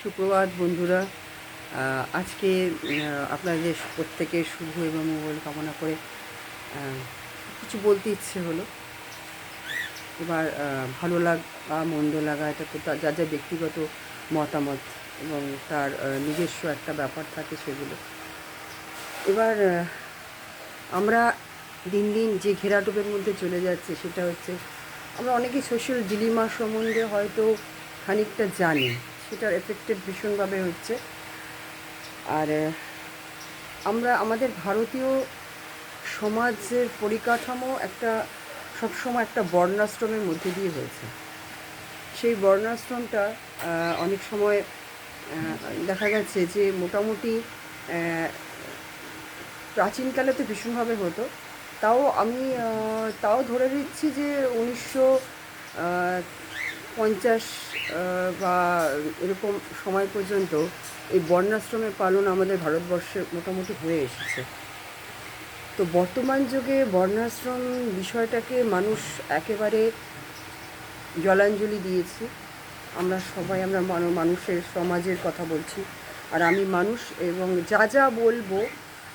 সুপ্রভাত বন্ধুরা। আজকে আপনাদের প্রত্যেকের শুভ এবং মঙ্গল কামনা করে কিছু বলতে ইচ্ছে হলো। এবার ভালো লাগা মন্দ লাগা এটা তো যার যার ব্যক্তিগত মতামত এবং তার নিজস্ব একটা ব্যাপার থাকে সেগুলো। এবার আমরা দিন দিন যে ঘেরাটোপের মধ্যে চলে যাচ্ছে সেটা হচ্ছে আমরা অনেকেই সোশ্যাল ডিলিমা সম্বন্ধে হয়তো খানিকটা জানি, সেটার এফেক্টেড ভীষণভাবে হচ্ছে। আর আমরা আমাদের ভারতীয় সমাজের পরিকাঠামো একটা সবসময় একটা বর্ণাশ্রমের মধ্যে দিয়ে হয়েছে। সেই বর্ণাশ্রমটা অনেক সময় দেখা গেছে যে মোটামুটি প্রাচীনকালে তো ভীষণভাবে হতো। তাও ধরে নিচ্ছি যে 1950 বা এরকম সময় পর্যন্ত এই বর্ণাশ্রমের পালন আমাদের ভারতবর্ষে মোটামুটি হয়ে এসেছে। তো বর্তমান যুগে বর্ণাশ্রম বিষয়টাকে মানুষ একেবারে জলাঞ্জলি দিয়েছে। আমরা সবাই মানুষের সমাজের কথা বলছি, আর আমি মানুষ এবং যা যা বলবো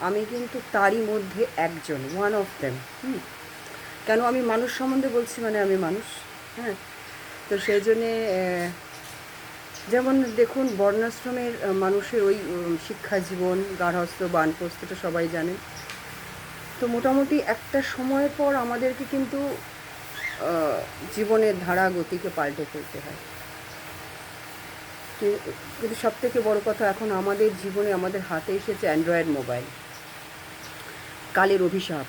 আমি কিন্তু তারই মধ্যে একজন, ওয়ান অফ দেম। কেন আমি মানুষ সম্বন্ধে বলছি, মানে আমি মানুষ। হ্যাঁ, তো সেই জন্যে যেমন দেখুন, বর্ণাশ্রমের মানুষের ওই শিক্ষা জীবন, গার্হস্থ্য বানপ্রস্থটা সবাই জানেন। তো মোটামুটি একটা সময়ের পর আমাদেরকে কিন্তু জীবনের ধারা গতিকে পাল্টে ফেলতে হয়। কিন্তু সবথেকে বড় কথা, এখন আমাদের জীবনে আমাদের হাতে এসেছে অ্যান্ড্রয়েড মোবাইল, কালের অভিশাপ।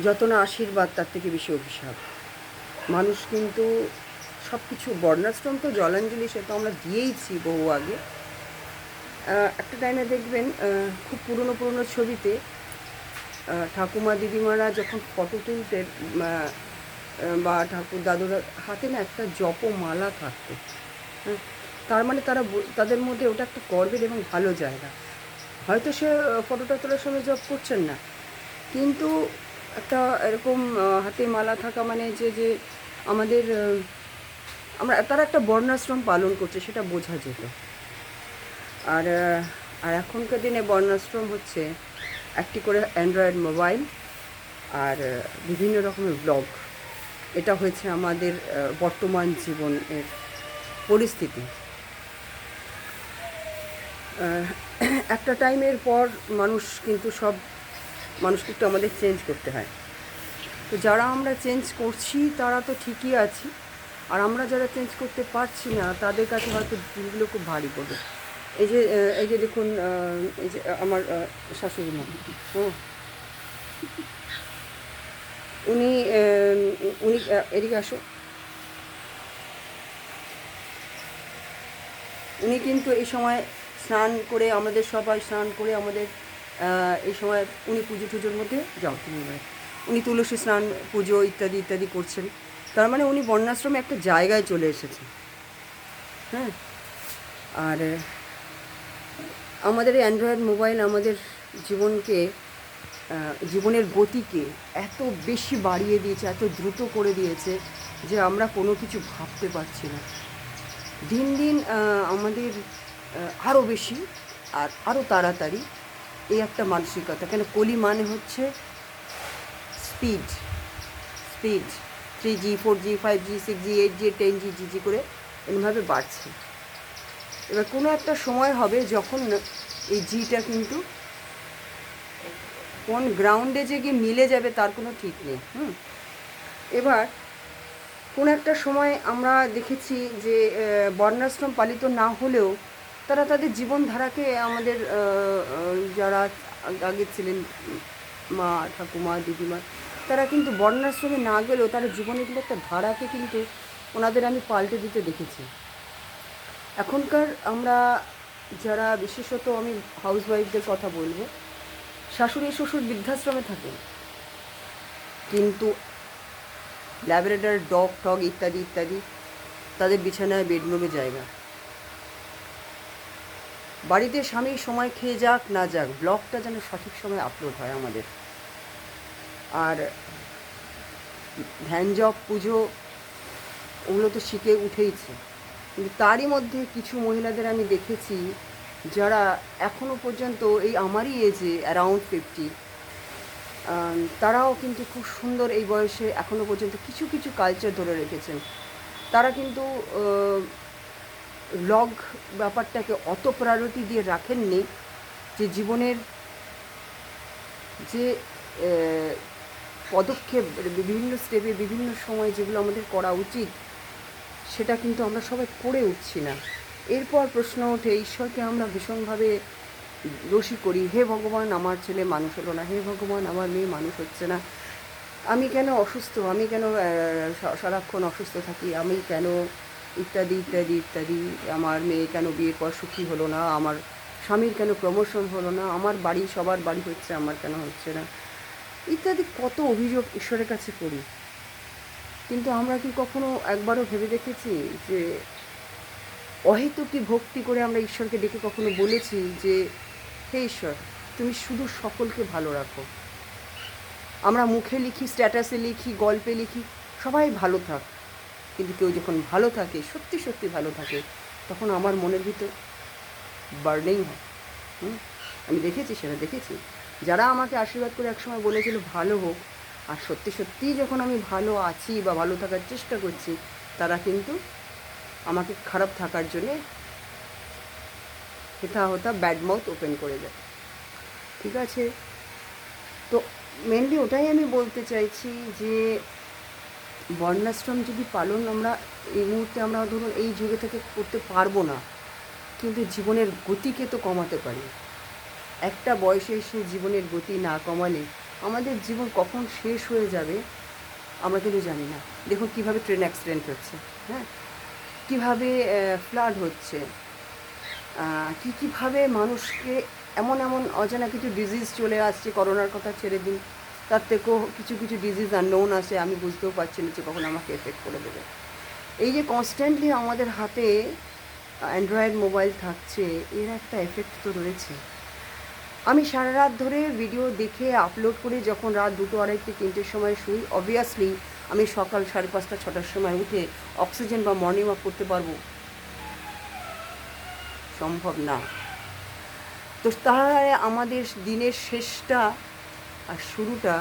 যত না আশীর্বাদ তার থেকে বেশি অভিশাপ। মানুষ কিন্তু সব কিছু, বর্ণাশ্রম তো জলাঞ্জলি সে তো আমরা দিয়েইছি বহু আগে। একটা টাইমে দেখবেন খুব পুরনো পুরনো ছবিতে ঠাকুমা দিদিমারা যখন ফটো তুলতেন বা ঠাকুর দাদুরা হাতে না একটা জপমালা থাকতো। তার মানে তাদের মধ্যে ওটা একটা গর্বের এবং ভালো জায়গা। হয়তো সে ফটোটা তোলার সময় জব করছেন না, কিন্তু একটা এরকম হাতে মালা থাকা মানে যে আমাদের তারা একটা বর্ণাশ্রম পালন করছে, সেটা বোঝা যেত। আর আর এখনকার দিনে বর্ণাশ্রম হচ্ছে একটি করে অ্যান্ড্রয়েড মোবাইল আর বিভিন্ন রকমের ব্লগ। এটা হয়েছে আমাদের বর্তমান জীবনের পরিস্থিতি। একটা টাইমের পর মানুষকে একটু আমাদের চেঞ্জ করতে হয়। তো যারা আমরা চেঞ্জ করছি তারা তো ঠিকই আছি, আর আমরা যারা চেঞ্জ করতে পারছি না তাদের কাছে হয়তো দিনগুলো খুব ভারী পড়বে। এই যে দেখুন, এই যে আমার শাশুড়ি মা, উনি উনি এদিকে আসো। উনি কিন্তু এই সময় স্নান করে, আমাদের সবাই স্নান করে আমাদের এই সময় উনি পুজো টুজোর মধ্যে যাও তুমি এবার, উনি তুলসী স্নান, পুজো ইত্যাদি ইত্যাদি করছেন। তার মানে উনি বর্ণাশ্রমে একটা জায়গায় চলে এসেছে। হ্যাঁ, আর আমাদের এই অ্যান্ড্রয়েড মোবাইল আমাদের জীবনকে, জীবনের গতিকে এত বেশি বাড়িয়ে দিয়েছে, এত দ্রুত করে দিয়েছে যে আমরা কোনো কিছু ভাবতে পারছি না। দিন দিন আমাদের আরও বেশি আর আরও তাড়াতাড়ি এই একটা মানসিকতা। কেন, কলি মানে হচ্ছে speed speed 3G 4G 5G 6G 8G 10G জিজি করে এরমভাবে বাড়ছে। এবার কোনো একটা সময় হবে যখন এই জিটা কিন্তু কোন গ্রাউন্ডে যে গিয়ে মিলে যাবে তার কোনো ঠিক নেই। এবার কোনো একটা সময় আমরা দেখেছি যে বর্ণাশ্রম পালিত না হলেও তারা তাদের জীবনধারাকে, আমাদের যারা আগে ছিলেন মা ঠাকুমা দিদিমা, তারা কিন্তু বর্ণাশ্রমে না গেলেও তারা জীবনের কিন্তু একটা ধারাকে কিন্তু ওনাদের আমি পাল্টে দিতে দেখেছি। এখনকার আমরা যারা, বিশেষত আমি হাউসওয়াইফদের কথা বলবো, শাশুড়ি শ্বশুর বৃদ্ধাশ্রমে থাকেন, কিন্তু ল্যাব্রাডর ডগ টগ ইত্যাদি ইত্যাদি তাদের বিছানায় বেডরুমে জায়গা। বাড়িতে স্বামী সময় খেয়ে যাক না যাক, ব্লগটা যেন সঠিক সময় আপলোড হয় আমাদের। আর ধ্যান জপ পুজো ওগুলো তো শিখে উঠেইছে। কিন্তু তারই মধ্যে কিছু মহিলাদের আমি দেখেছি যারা এখনও পর্যন্ত এই আমারই এজে অ্যারাউন্ড 50, তারাও কিন্তু খুব সুন্দর এই বয়সে এখনও পর্যন্ত কিছু কিছু কালচার ধরে রেখেছেন। তারা কিন্তু লগ ব্যাপারটাকে অত প্রায়োরিটি দিয়ে রাখেননি যে জীবনের যে পদক্ষেপ বিভিন্ন স্টেপে বিভিন্ন সময় যেগুলো আমাদের করা উচিত সেটা কিন্তু আমরা সবাই করে উঠছি না। এরপর প্রশ্ন ওঠে, ঈশ্বরকে আমরা ভীষণভাবে দোষী করি, হে ভগবান আমার ছেলে মানুষ হলো না, হে ভগবান আমার মেয়ে মানুষ হচ্ছে না, আমি কেন অসুস্থ, আমি কেন সারাক্ষণ অসুস্থ থাকি, আমি কেন ইত্যাদি ইত্যাদি ইত্যাদি, আমার মেয়ে কেন বিয়ের পর সুখী হলো না, আমার স্বামীর কেন প্রমোশন হলো না, আমার বাড়ি সবার বাড়ি হচ্ছে আমার কেন হচ্ছে না, ইত্যাদি কত অভিযোগ ঈশ্বরের কাছে করি। কিন্তু আমরা কি কখনো একবারও ভেবে দেখেছি যে অহেতুকি ভক্তি করে আমরা ঈশ্বরকে ডেকে কখনো বলেছি যে হে ঈশ্বর তুমি শুধু সকলকে ভালো রাখো। আমরা মুখে লিখি, স্ট্যাটাসে লিখি, গল্পে লিখি সবাই ভালো থাক, কিন্তু কেউ যখন ভালো থাকে, সত্যি সত্যি ভালো থাকে, তখন আমার মনের ভিতর বার্নিং হয়। আমি দেখেছি, সেটা দেখেছি। যারা আমাকে আশীর্বাদ করে একসময় বলেছিল ভালো হোক, আর সত্যি সত্যিই যখন আমি ভালো আছি বা ভালো থাকার চেষ্টা করছি, তারা কিন্তু আমাকে খারাপ থাকার জন্যে হেথা হোথা ব্যাড মাউথ ওপেন করে দেয়। ঠিক আছে, তো মেনলি ওটাই আমি বলতে চাইছি যে বর্ণাশ্রম যদি পালন আমরা এই মুহূর্তে আমরা ধরুন এই যুগে থেকে করতে পারবো না, কিন্তু জীবনের গতিকে তো কমাতে পারি। একটা বয়সে এসে জীবনের গতি না কমালে আমাদের জীবন কখন শেষ হয়ে যাবে আমরা কিন্তু জানি না। দেখুন কীভাবে ট্রেন অ্যাক্সিডেন্ট হচ্ছে, হ্যাঁ, কীভাবে ফ্লাড হচ্ছে, কীভাবে মানুষকে এমন এমন অজানা কিছু ডিজিজ চলে আসছে। করোনার কথা ছেড়ে দিন, তার থেকেও কিছু কিছু ডিজিজ আননোন আছে, আমি বুঝতেও পারছি না যে কখন আমাকে এফেক্ট করে দেবে। এই যে কনস্ট্যান্টলি আমাদের হাতে অ্যান্ড্রয়েড মোবাইল থাকছে, এর একটা এফেক্ট তো রয়েছে। আমি সারা রাত ধরে ভিডিও দেখে আপলোড করে যখন রাত 2, 2:30, 3টের সময় শুই, অবভিয়াসলি আমি সকাল 5:30, 6টার সময় উঠে অক্সিজেন বা মর্নিং ওয়াক করতে পারবো? সম্ভব না। তো তাহলে আমাদের দিনের শেষটা আর শুরুটা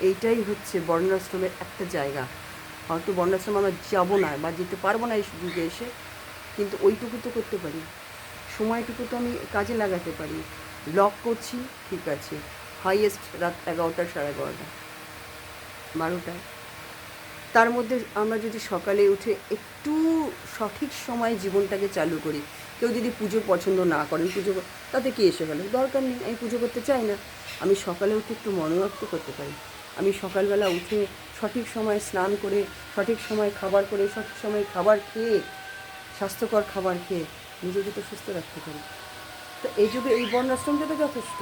এইটাই হচ্ছে বর্ণাশ্রমের একটা জায়গা। হয়তো বর্ণাশ্রম আমরা যাবো না বা যেতে পারবো না এই যুগে এসে, কিন্তু ওইটুকু তো করতে পারি, সময়টুকু তো আমি কাজে লাগাতে পারি। ব্লগ করছি, ঠিক আছে, হাইয়েস্ট রাত 11টা, 11:30, 12টায়। তার মধ্যে আমরা যদি সকালে উঠে একটু সঠিক সময়ে জীবনটাকে চালু করি, কেউ যদি পুজো পছন্দ না করেন, পুজো তাতে কি এসে গেল, দরকার নেই, আমি পুজো করতে চাই না, আমি সকালে উঠে একটু মনোরক্ত করতে পারি। আমি সকালবেলা উঠে সঠিক সময়ে স্নান করে, সঠিক সময় খাবার করে, সঠিক সময় খাবার খেয়ে, স্বাস্থ্যকর খাবার খেয়ে নিজেকে তো সুস্থ রাখতে পারি। তো এই যুগে এই বর্ণাশ্রমটা তো যথেষ্ট।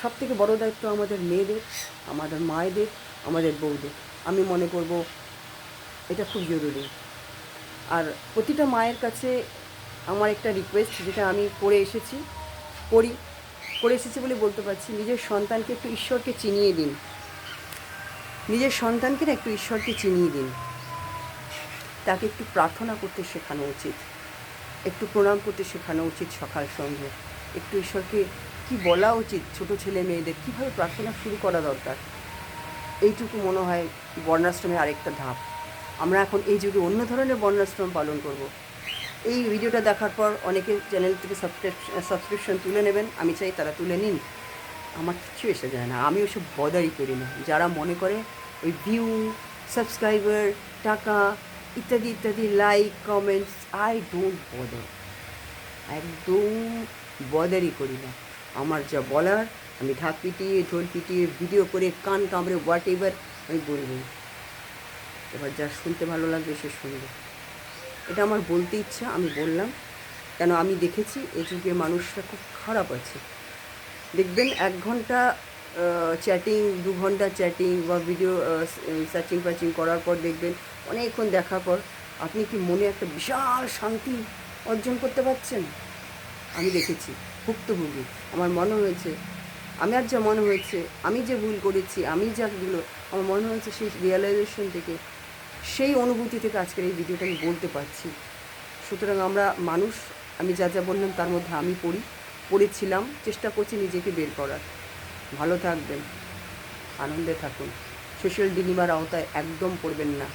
সব থেকে বড়ো দায়িত্ব আমাদের মেয়েদের, আমাদের মায়েদের, আমাদের বউদের। আমি মনে করব এটা খুব জরুরি। আর প্রতিটা মায়ের কাছে আমার একটা রিকোয়েস্ট, যেটা আমি করে এসেছি বলে বলতে পারছি, নিজের সন্তানকে একটু ঈশ্বরকে চিনিয়ে দিন। নিজের সন্তানকে না একটু ঈশ্বরকে চিনিয়ে দিন। তাকে একটু প্রার্থনা করতে শেখানো উচিত, একটু প্রণাম করতে শেখানো উচিত সকাল সন্ধ্যে। একটু ঈশ্বরকে কি বলা উচিত, ছোটো ছেলে মেয়েদের কীভাবে প্রার্থনা শুরু করা দরকার, এইটুকু মনে হয় বর্ণাশ্রমের আরেকটা ধাপ। আমরা এখন এই যুগে অন্য ধরনের বর্ণাশ্রম পালন করব। এই ভিডিওটা দেখার পর অনেকে চ্যানেল থেকে সাবস্ক্রিপশন তুলে নেবেন, আমি চাই তারা তুলে নিন, আমার কিছু এসে যায় না, আমি ওসব বদারই করি না। যারা মনে করে ওই ভিউ, সাবস্ক্রাইবার, টাকা ইত্যাদি ইত্যাদি, like, comments, I don't bother, একদম বদারই করি না। আমার যা বলার আমি ঢাক পিটিয়ে, ঢোল পিটিয়ে, ভিডিও করে, কান কামড়ে, হোয়াট এভার আমি বলবো। এবার যা শুনতে ভালো লাগবে সে শুনবে, এটা আমার বলতে ইচ্ছা, আমি বললাম। কেন আমি দেখেছি এই যুগে মানুষরা খুব খারাপ আছে। দেখবেন 1 ঘন্টা চ্যাটিং, 2 ঘন্টা চ্যাটিং বা ভিডিও সার্চিং করার পর দেখবেন অনেকক্ষণ দেখার পর আপনি কি মনে একটা বিশাল শান্তি অর্জন করতে পারছেন? আমি দেখেছি, ভুক্তভোগী। আমার মনে হয়েছে, আমি যে ভুল করেছি, আমি যাগুলো আমার মনে হয়েছে, সেই রিয়েলাইজেশন থেকে, সেই অনুভূতি থেকে আজকের এই ভিডিওটা আমি বলতে পারছি। সুতরাং আমরা মানুষ, আমি যা যা বললাম তার মধ্যে আমি পড়েছিলাম, চেষ্টা করছি নিজেকে বের করার। ভালো থাকবেন, আনন্দে থাকুন, সোশ্যাল ডিনিমার আওতায় একদম পড়বেন না।